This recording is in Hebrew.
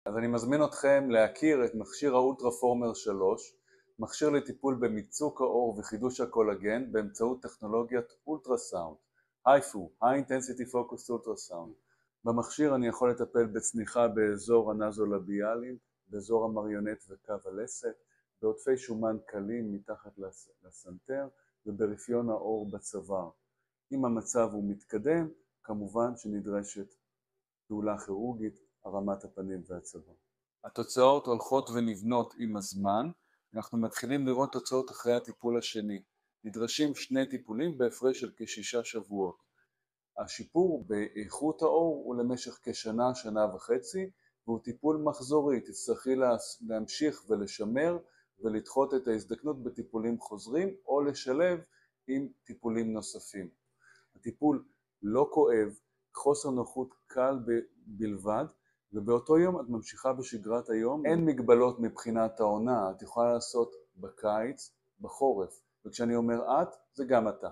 אז אני מזמין אתכם להכיר את מכשיר האולטרפורמר 3, מכשיר לטיפול במיצוק העור וחידוש הקולגן באמצעות טכנולוגיית אולטרסאונד, HIFU, High Intensity Focused Ultrasound. במכשיר אני יכול לטפל בצניחה באזור הנזולביאליים, באזור המריונט וקו הלסת, בעודפי שומן קלים מתחת לסנטר וברפיון העור בצוואר. אם המצב הוא מתקדם, כמובן שנדרשת פעולה כירורגית, הרמת הפנים והצוואר. התוצאות הולכות ונבנות עם הזמן, אנחנו מתחילים לראות תוצאות אחרי הטיפול השני. נדרשים 2 טיפולים בהפרש של כ6 שבועות. השיפור באיכות העור הוא למשך כשנה, שנה וחצי, והוא טיפול מחזורי, תצטרכי להמשיך ולשמר ולדחות את ההזדקנות בטיפולים חוזרים או לשלב עם טיפולים נוספים. הטיפול לא כואב, חוסר נוחות קל בלבד, ובאותו יום את ממשיכה בשגרת היום. אין מגבלות מבחינת העונה, את יכולה לעשות בקיץ, בחורף, וכשאני אומר את, זה גם אתה.